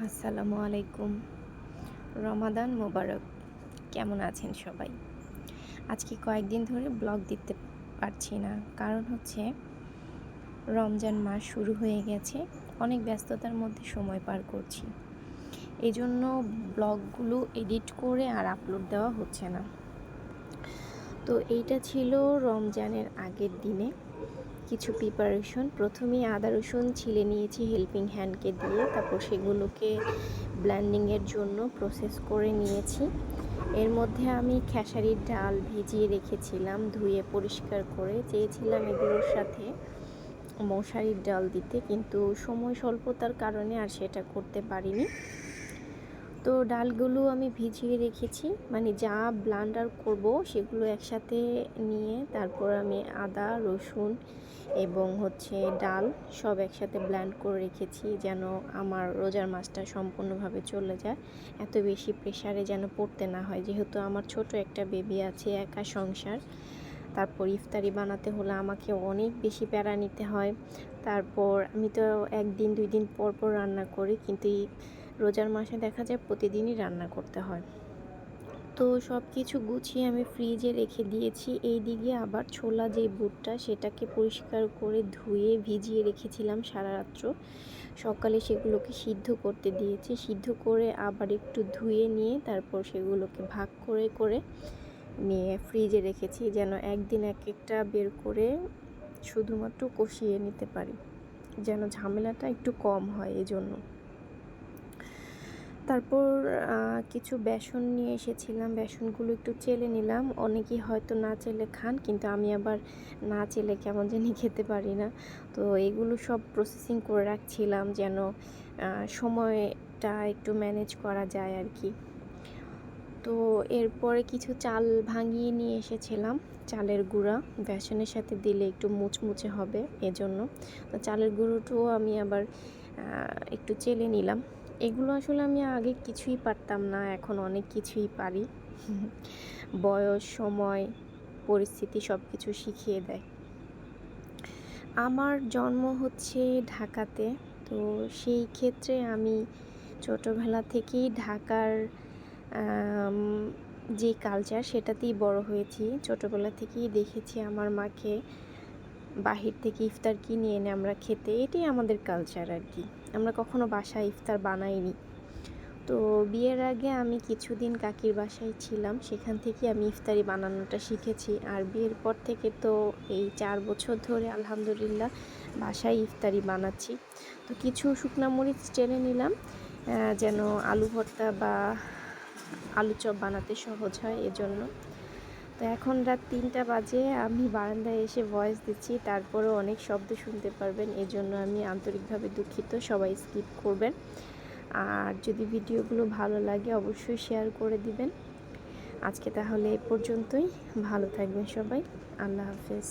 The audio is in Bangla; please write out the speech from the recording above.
আসসালামু আলাইকুম। রমাদান মোবারক। কেমন আছেন সবাই? আজকে কয়েকদিন ধরে ব্লগ দিতে পারছি না, কারণ হচ্ছে রমজান মাস শুরু হয়ে গেছে। অনেক ব্যস্ততার মধ্যে সময় পার করছি, এই জন্য ব্লগগুলো এডিট করে আর আপলোড দেওয়া হচ্ছে না। তো এইটা ছিল রমজানের আগের দিনে কিছু প্রিপারেশন। প্রথমেই আদা রসুন ছিলে নিয়েছি হেল্পিং হ্যান্ডকে দিয়ে, তারপর সেগুলোকে ব্লেন্ডিংয়ের জন্য প্রসেস করে নিয়েছি। এর মধ্যে আমি খেসারির ডাল ভিজিয়ে রেখেছিলাম, ধুয়ে পরিষ্কার করে। চেয়েছিলাম এগুলোর সাথে মশারির ডাল দিতে, কিন্তু সময় স্বল্পতার কারণে আর সেটা করতে পারিনি। তো ডালগুলো আমি ভিজিয়ে রেখেছি, মানে যা ব্লেন্ডার করব সেগুলো একসাথে নিয়ে তারপর আমি আদা রসুন এবং ডাল সব একসাথে ব্লেন্ড করে রেখেছি, যেন আমার রোজার মাসটা সম্পূর্ণভাবে চলে যায়। এত বেশি প্রেশারে যেন পড়তে না হয়, যেহেতু আমার ছোট একটা বেবি আছে, একা সংসার। তারপর ইফতারি বানাতে হলে আমাকে অনেক বেশি প্যারা নিতে হয়। তারপর আমি তো একদিন দুই দিন পর পর রান্না করি, কিন্তু এই রোজার মাসে দেখা যায় প্রতিদিনই রান্না করতে হয়। তো সব কিছু গুছিয়ে আমি ফ্রিজে রেখে দিয়েছি। এই দিকে আবার ছোলা যে বুটটা, সেটাকে পরিষ্কার করে ধুয়ে ভিজিয়ে রেখেছিলাম সারা রাত্র। সকালে সেগুলোকে সিদ্ধ করতে দিয়েছি, সিদ্ধ করে আবার একটু ধুয়ে নিয়ে তারপর সেগুলোকে ভাগ করে করে নিয়ে ফ্রিজে রেখেছি, যেন একদিন এক একটা বের করে শুধুমাত্র কষিয়ে নিতে পারি, যেন ঝামেলাটা একটু কম হয়। এজন্য তারপর কিছু বেসন নিয়ে এসেছিলাম, বেসনগুলো একটু চেলে নিলাম। অনেকেই হয়তো না চেলে খান, কিন্তু আমি আবার না চেলে কেমন জানি খেতে পারি না। তো এগুলো সব প্রসেসিং করে রাখছিলাম, যেন সময়টা একটু ম্যানেজ করা যায় আর কি। তো এরপরে কিছু চাল ভাঙিয়ে নিয়ে এসেছিলাম, চালের গুঁড়া বেসনের সাথে দিলে একটু মুচমুচে হবে এজন্য। তো চালের গুঁড়োটাও আমি আবার একটু চেলে নিলাম। এগুলো আসলে আমি আগে কিছুই পারতাম না, এখন অনেক কিছুই পারি। বয়স, সময়, পরিস্থিতি সব কিছু শিখিয়ে দেয়। আমার জন্ম ঢাকাতে, তো সেই ক্ষেত্রে আমি ছোটোবেলা থেকেই ঢাকার যে কালচার সেটাতেই বড় হয়েছি। ছোটোবেলা থেকেই দেখেছি আমার মাকে বাহির থেকে ইফতার কিনে এনে আমরা খেতে, এটাই আমাদের কালচার আর কি। আমরা কখনো বাসায় ইফতার বানাইনি। তো বিয়ের আগে আমি কিছুদিন কাকির বাসায় ছিলাম, সেখান থেকে আমি ইফতারি বানানোটা শিখেছি। আর বিয়ের পর থেকে তো এই 4 বছর ধরে আলহামদুলিল্লাহ বাসায় ইফতারি বানাচ্ছি। তো কিছু শুকনা মরিচ টেনে নিলাম, যেন আলু ভর্তা বা আলু চপ বানাতে সহজ হয় এজন্য। তো এখন রাত 3টা বাজে, আমি বারান্দায় এসে ভয়েস দিচ্ছি, তারপরেও অনেক শব্দ শুনতে পারবেন, এজন্য আমি আন্তরিকভাবে দুঃখিত। সবাই স্কিপ করবেন, আর যদি ভিডিওগুলো ভালো লাগে অবশ্যই শেয়ার করে দিবেন। আজকে তাহলে এ পর্যন্তই। ভালো থাকবেন সবাই। আল্লাহ হাফেজ।